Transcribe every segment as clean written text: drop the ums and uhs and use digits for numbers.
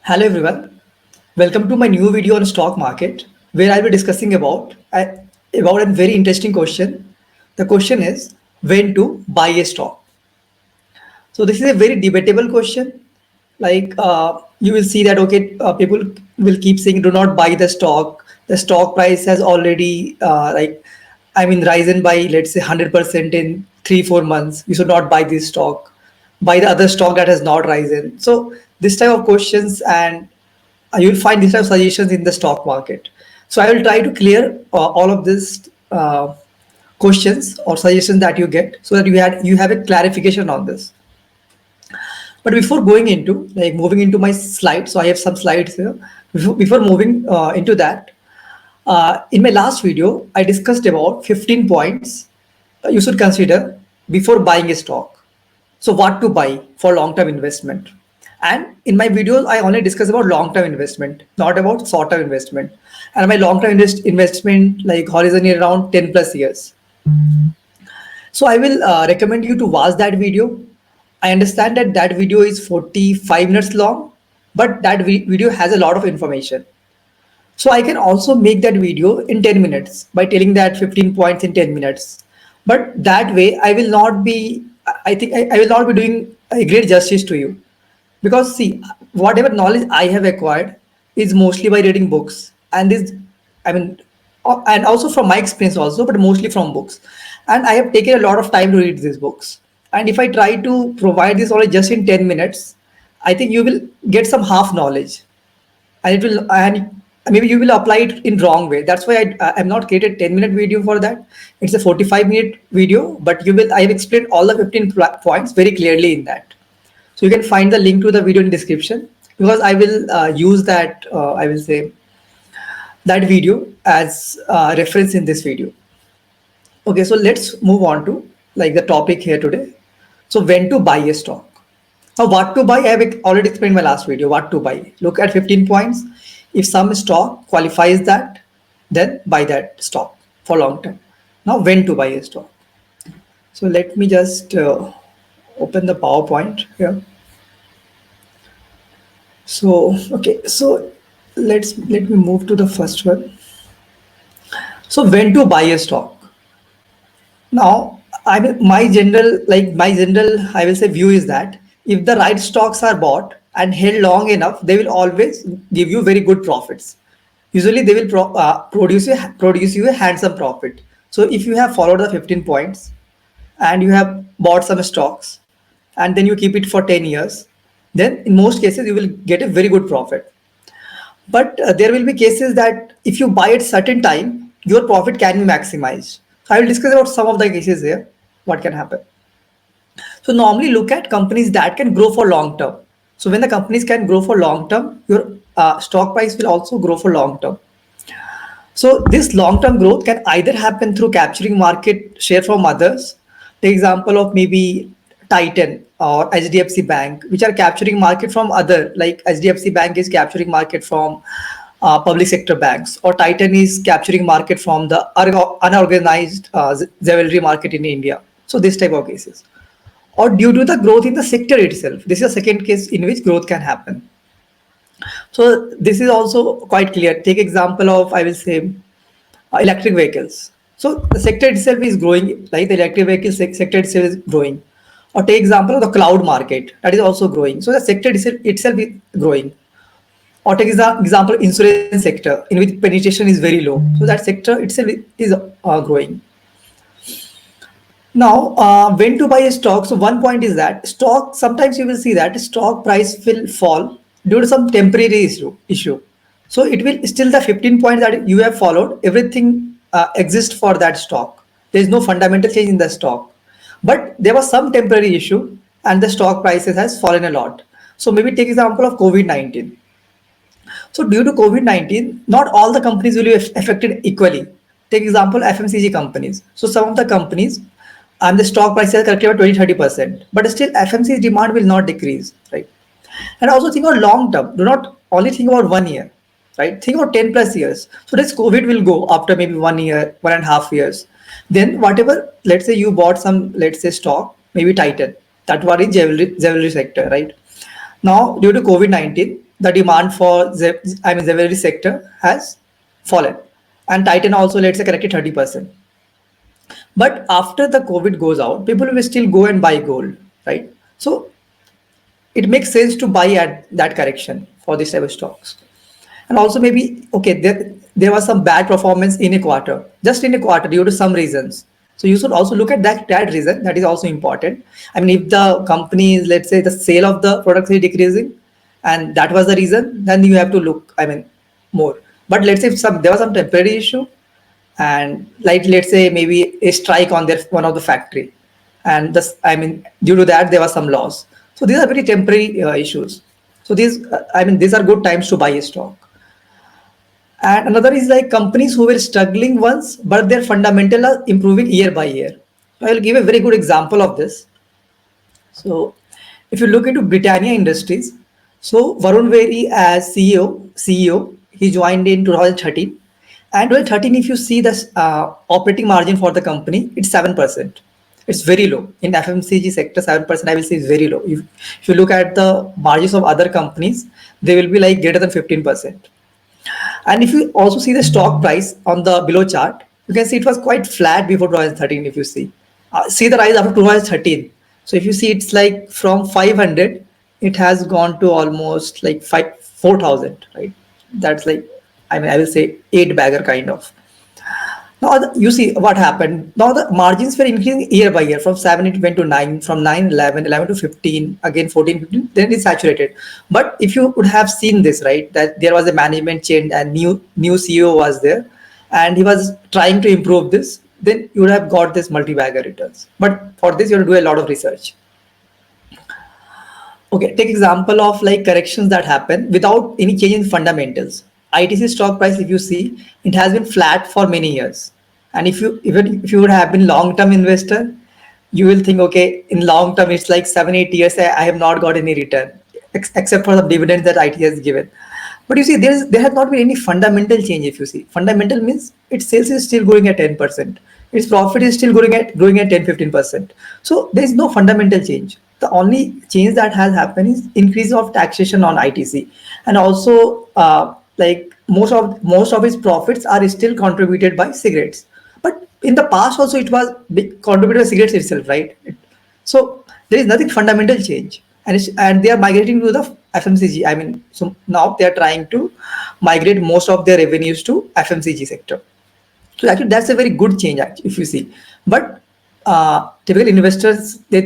Hello everyone, welcome to my new video on stock market where I'll be discussing about a very interesting question. The question is when to buy a stock. So this is a very debatable question. You will see that people will keep saying do not buy the stock. The stock price has already risen by let's say 100% in 3 4 months. You should not buy this stock. Buy the other stock that has not risen. So this type of questions and you will find these type of suggestions in the stock market. So I will try to clear all of these questions or suggestions that you get so that you have a clarification on this. But before going into moving into my slides, so I have some slides here. Before moving into that, in my last video, I discussed about 15 points you should consider before buying a stock. So what to buy for long-term investment. And in my videos, I only discuss about long-term investment, not about short-term investment. And my long-term investment like horizon is around 10 plus years. So I will recommend you to watch that video. I understand that that video is 45 minutes long, but that video has a lot of information. So I can also make that video in 10 minutes by telling that 15 points in 10 minutes. But that way I will not be, I think I will not be doing a great justice to you. Because see, whatever knowledge I have acquired is mostly by reading books. And this, I mean, and also from my experience also, but mostly from books. And I have taken a lot of time to read these books. And if I try to provide this knowledge just in 10 minutes, I think you will get some half knowledge and it will and maybe you will apply it in wrong way. That's why I'm not created 10-minute video for that. It's a 45-minute video, but I have explained all the 15 points very clearly in that. So you can find the link to the video in description because I will use that I will say that video as reference in this video. Okay, so let's move on to the topic here today. So when to buy a stock. Now what to buy, I have already explained in my last video what to buy. Look at 15 points. If some stock qualifies that, then buy that stock for long term. Now when to buy a stock. So let me just open the PowerPoint here. So okay, so let me move to the first one. So when to buy a stock. Now my general I will say view is that if the right stocks are bought and held long enough, they will always give you very good profits. Usually they will produce you a handsome profit. So if you have followed the 15 points and you have bought some stocks and then you keep it for 10 years, then in most cases you will get a very good profit. But there will be cases that if you buy at certain time, your profit can be maximized. So I will discuss about some of the cases here, what can happen. So normally look at companies that can grow for long term. So when the companies can grow for long term, your stock price will also grow for long term. So this long term growth can either happen through capturing market share from others. The example of maybe Titan or HDFC Bank, which are capturing market from other, like HDFC Bank is capturing market from public sector banks, or Titan is capturing market from the unorganized jewelry market in India. So this type of cases. Or due to the growth in the sector itself. This is a second case in which growth can happen. So this is also quite clear. Take example of, I will say, electric vehicles. So the sector itself is growing, like the electric vehicle sector itself is growing. Or take example of the cloud market, that is also growing. So the sector itself is growing. Or take example insurance sector in which penetration is very low. So that sector itself is growing. Now, when to buy a stock? So one point is that stock, sometimes you will see that stock price will fall due to some temporary issue. So it will still the 15 points that you have followed, everything exists for that stock. There is no fundamental change in the stock. But there was some temporary issue and the stock prices has fallen a lot. So maybe take example of COVID-19. So due to COVID-19, not all the companies will be affected equally. Take example FMCG companies. So some of the companies and the stock prices are corrected by 20-30%, but still FMCG demand will not decrease, right? And also think about long term. Do not only think about 1 year, right? Think about 10 plus years. So this COVID will go after maybe 1 year, 1.5 years. Then whatever, let's say you bought some, let's say stock, maybe Titan, that was in jewelry sector, right? Now due to COVID-19, the demand for the jewelry sector has fallen, and Titan also, let's say, corrected 30%. But after the COVID goes out, people will still go and buy gold, right? So it makes sense to buy at that correction for these type of stocks. And also maybe, okay, there was some bad performance in a quarter, just in a quarter due to some reasons. So you should also look at that reason. That is also important. I mean, if the company is, let's say, the sale of the products is decreasing, and that was the reason, then you have to look, I mean, more. But let's say if there was some temporary issue, and like let's say maybe a strike on their one of the factory, and this, I mean, due to that there was some loss. So these are very temporary issues. So these, I mean, these are good times to buy a stock. And another is like companies who were struggling once, but their fundamental are improving year by year. I'll give a very good example of this. So if you look into Britannia Industries, so Varun Veri as CEO, he joined in 2013. And 2013, if you see the operating margin for the company, it's 7%. It's very low. In FMCG sector, 7% I will say is very low. If you look at the margins of other companies, they will be like greater than 15%. And if you also see the stock price on the below chart, you can see it was quite flat before 2013. If you see the rise after 2013. So if you see, it's like from 500, it has gone to almost like 4,000, right? That's like, I mean, I will say eight bagger kind of. Now you see what happened. Now the margins were increasing year by year. From 7 it went to 9, from 9 11, 11 to 15, again 14, 15, then it's saturated. But if you would have seen this, right, that there was a management change and new CEO was there, and he was trying to improve this, then you would have got this multi-bagger returns. But for this you have to do a lot of research. Okay, take example of like corrections that happen without any change in fundamentals. ITC stock price, if you see, it has been flat for many years. And even if you would have been long-term investor, you will think, okay, in long term, it's like 7, 8 years, I have not got any return, except for the dividends that IT has given. But you see, there has not been any fundamental change. If you see, fundamental means its sales is still growing at 10%. Its profit is still growing at 10, 15%. So there is no fundamental change. The only change that has happened is increase of taxation on ITC, and also like most of its profits are still contributed by cigarettes. But in the past also it was contributed by cigarettes itself, right? So there is nothing fundamental change, and they are migrating to the FMCG. I mean, so now they are trying to migrate most of their revenues to FMCG sector. So actually, that's a very good change, actually, if you see. But typical investors, I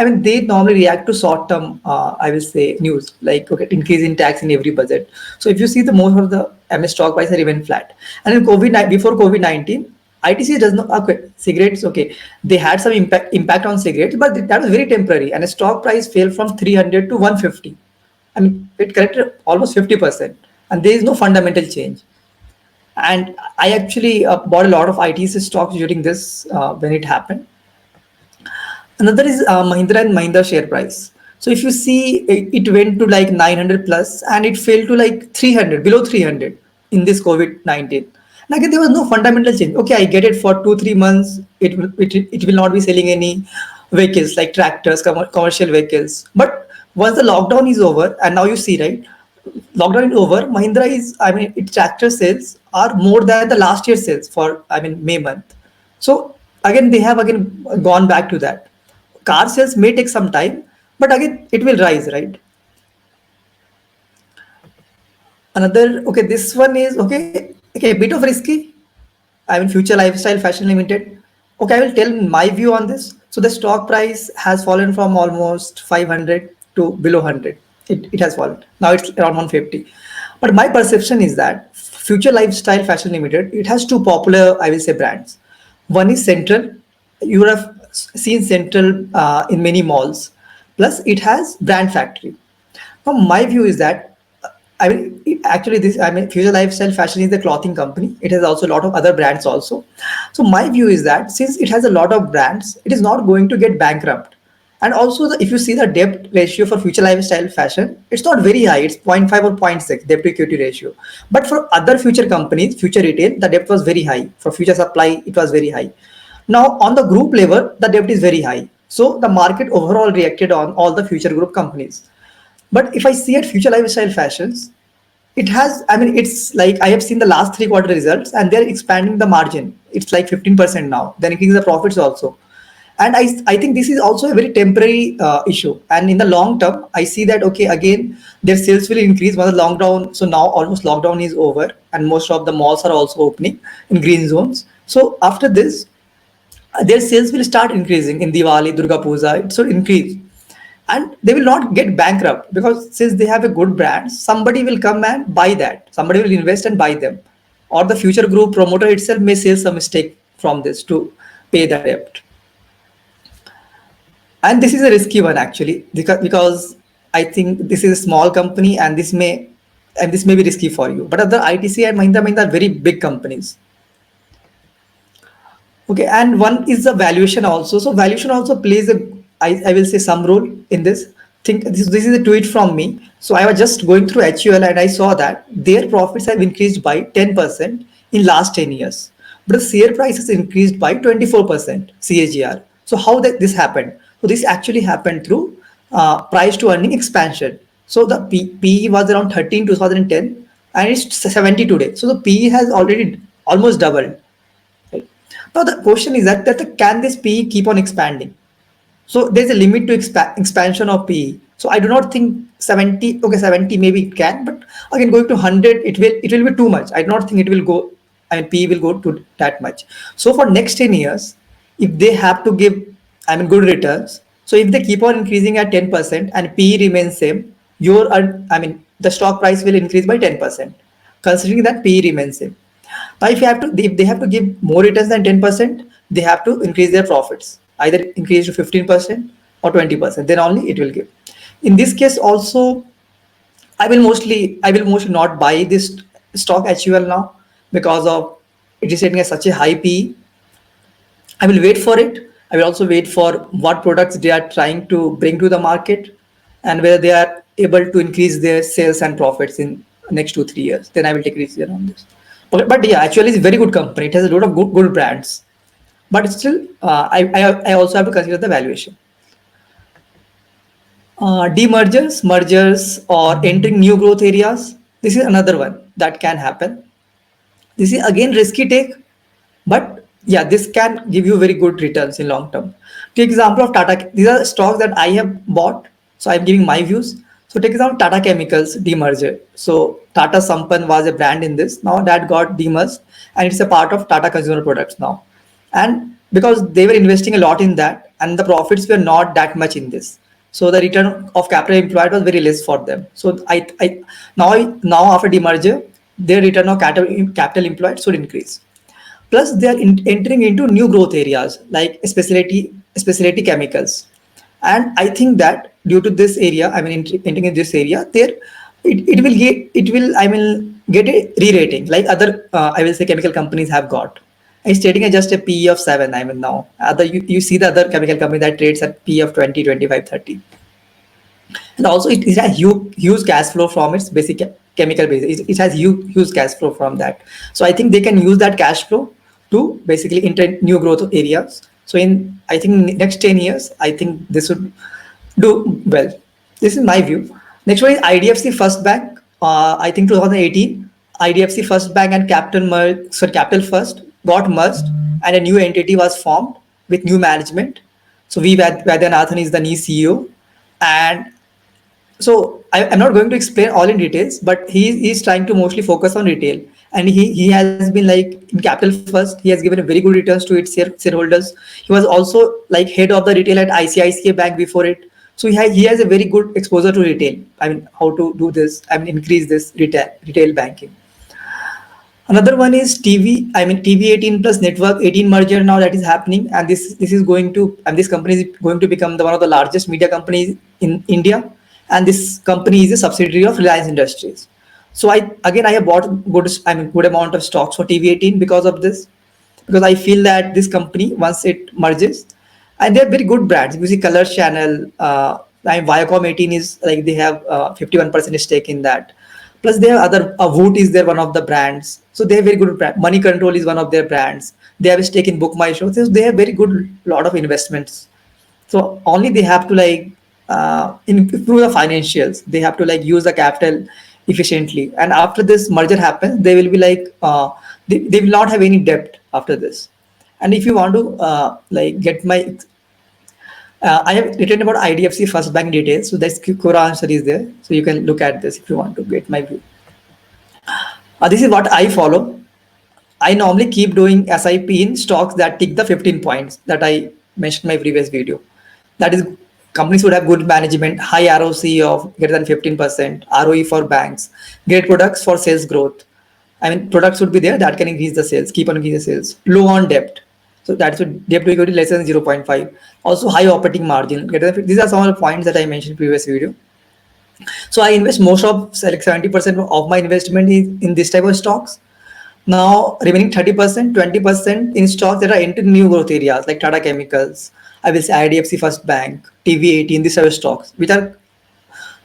mean, they normally react to short-term, I will say, news like, okay, increase in tax in every budget. So if you see, the most of the MS stock price are even flat. And in before COVID-19, ITC does not, okay, cigarettes, okay, they had some impact on cigarettes, but that was very temporary. And the stock price fell from 300 to 150. I mean, it corrected almost 50%, and there is no fundamental change. And I actually bought a lot of ITC stocks during this when it happened. Another is Mahindra and Mahindra share price. So if you see, it went to like 900 plus, and it fell to like 300, below 300 in this COVID-19. And again, there was no fundamental change. Okay, I get it, for 2, 3 months, it will not be selling any vehicles like tractors, commercial vehicles. But once the lockdown is over, and now you see, right, lockdown is over, Mahindra is, I mean, its tractor sales are more than the last year's sales for, I mean, May month. So again, they have again gone back to that. Car sales may take some time, but again, it will rise, right? Another, okay, this one is, okay, a bit of risky. I mean, Future Lifestyle Fashion Limited. Okay, I will tell my view on this. So the stock price has fallen from almost 500 to below 100. It has fallen. Now it's around 150. But my perception is that Future Lifestyle Fashion Limited, it has two popular, I will say, brands. One is Central. You would have seen Central in many malls. Plus, it has Brand Factory. Now, my view is that, I mean, actually, Future Lifestyle Fashion is the clothing company. It has also a lot of other brands also. So my view is that since it has a lot of brands, it is not going to get bankrupt. And also, if you see the debt ratio for Future Lifestyle Fashion, it's not very high. It's 0.5 or zero point 0.6 debt to equity ratio. But for other future companies, Future Retail, the debt was very high. For Future Supply, it was very high. Now, on the group level, the debt is very high. So the market overall reacted on all the Future Group companies. But if I see at Future Lifestyle Fashions, it has, I mean, it's like I have seen the last 3 quarter results and they're expanding the margin. It's like 15% now. Then increasing the profits also. And I think this is also a very temporary issue. And in the long term, I see that, okay, again, their sales will increase once the lockdown. So now almost lockdown is over and most of the malls are also opening in green zones. So after this, their sales will start increasing in Diwali, Durga Puja. It should increase, and they will not get bankrupt because since they have a good brand, somebody will come and buy that. Somebody will invest and buy them, or the future group promoter itself may sell some mistake from this to pay the debt. And this is a risky one actually because I think this is a small company and this may be risky for you. But other ITC and Mahindra are very big companies. Okay, and one is the valuation also. So valuation also plays I will say some role in this. Think this is a tweet from me. So I was just going through HUL and I saw that their profits have increased by 10% in last 10 years. But the share price has increased by 24% CAGR. So how this happened? So this actually happened through price to earning expansion. So the PE was around 13 2010 and it's 70 today. So the PE has already almost doubled. Right? Now the question is that can this PE keep on expanding? So there's a limit to expansion of PE. So I do not think 70, okay, 70 maybe it can, but again going to 100, it will be too much. I do not think it will go, I mean PE will go to that much. So for next 10 years, if they have to give, I mean good returns, so if they keep on increasing at 10% and PE remains same, I mean the stock price will increase by 10%, considering that PE remains same. Now, if they have to give more returns than 10%, they have to increase their profits, either increase to 15% or 20%. Then only it will give. In this case, also, I will mostly not buy this stock HUL now because of it is setting at such a high PE. I will wait for it. I will also wait for what products they are trying to bring to the market and whether they are able to increase their sales and profits in next 2 3 years. Then I will take a decision on this. But yeah, actually, it's a very good company. It has a lot of good brands. But still, I also have to consider the valuation. Demergers, mergers, or entering new growth areas. This is another one that can happen. This is again risky take, but yeah, this can give you very good returns in long term. Take example of Tata. These are stocks that I have bought, so I'm giving my views. So take example Tata Chemicals demerger. So Tata Sampann was a brand in this. Now that got demerged, and it's a part of Tata Consumer Products now. And because they were investing a lot in that, and the profits were not that much in this, so the return of capital employed was very less for them. So now after demerger, their return of capital employed should increase. Plus, they are entering into new growth areas like specialty chemicals, and I think that due to this area, I mean entering in this area, it will I mean get a re-rating like other I will say chemical companies have got. It's trading at just a PE of 7. I mean now other you see the other chemical company that trades at PE of 20, 25, 30. And also it has huge cash flow from its basic chemical base. It has huge cash flow from that. So I think they can use that cash flow to basically enter new growth areas. So in I think next 10 years, I think this would do well. This is my view. Next one is IDFC First Bank. I think 2018, IDFC First Bank and Capital First got merged, and a new entity was formed with new management. So Vaidyanathan is the new CEO, and so I'm not going to explain all in details, but he is trying to mostly focus on retail, and he has been like in Capital First. He has given a very good returns to its shareholders. He was also like head of the retail at ICICI Bank before it. So he has a very good exposure to retail. I mean, how to do this? I mean, increase this retail banking. Another one is TV. I mean, TV 18 plus Network 18 merger now that is happening, and this is going to and this company is going to become one of the largest media companies in India, and this company is a subsidiary of Reliance Industries. So I have bought good amount of stocks for TV 18 because of this, because I feel that this company once it merges, and they're very good brands. If you see Color Channel, Viacom 18 is like they have 51% stake in that. Plus they have other Voot is their one of the brands. So they have very good brand. Money Control is one of their brands. They have a stake in Book My Show. So they have very good lot of investments. So only they have to like improve the financials. They have to like use the capital efficiently. And after this merger happens, they will be like they will not have any debt after this. And if you want to like get my I have written about IDFC First Bank details, so that's Quora answer is there. So you can look at this if you want to get my view. This is what I follow. I normally keep doing SIP in stocks that tick the 15 points that I mentioned in my previous video. That is, companies would have good management, high ROC of greater than 15%, ROE for banks, great products for sales growth. I mean, products would be there that can increase the sales, keep on increasing the sales, low on debt. So that's what debt to equity less than 0.5. Also high operating margin. These are some of the points that I mentioned in previous video. So I invest most of like 70% of my investment in this type of stocks. Now remaining 30%, 20% in stocks that are into new growth areas like Tata Chemicals, I will say IDFC First Bank, TV18, these type of stocks, which are,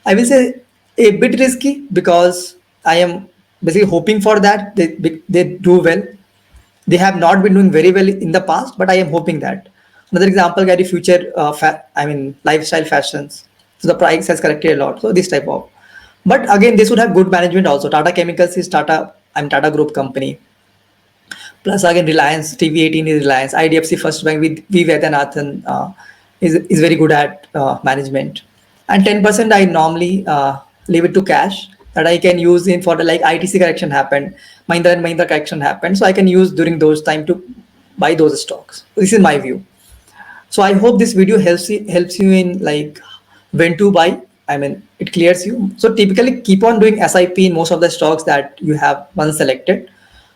I will say, a bit risky because I am basically hoping for that they do well. They have not been doing very well in the past, but I am hoping that. Another example, Gary Future, lifestyle fashions. So the price has corrected a lot. So this type of, but again, this would have good management also. Tata Chemicals is Tata Group company. Plus again, Reliance, TV18 is Reliance, IDFC First Bank with V. Vaidyanathan is very good at management. And 10% I normally leave it to cash that I can use in for the like ITC correction happened, Mahindra and Mahindra correction happened. So I can use during those time to buy those stocks. This is my view. So I hope this video helps you in like when to buy. I mean, it clears you. So typically keep on doing SIP in most of the stocks that you have once selected.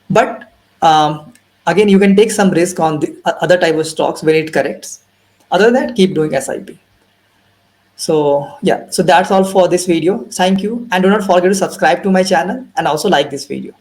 But again, you can take some risk on the other type of stocks when it corrects. Other than that, keep doing SIP. So yeah, so that's all for this video. Thank you. And do not forget to subscribe to my channel and also like this video.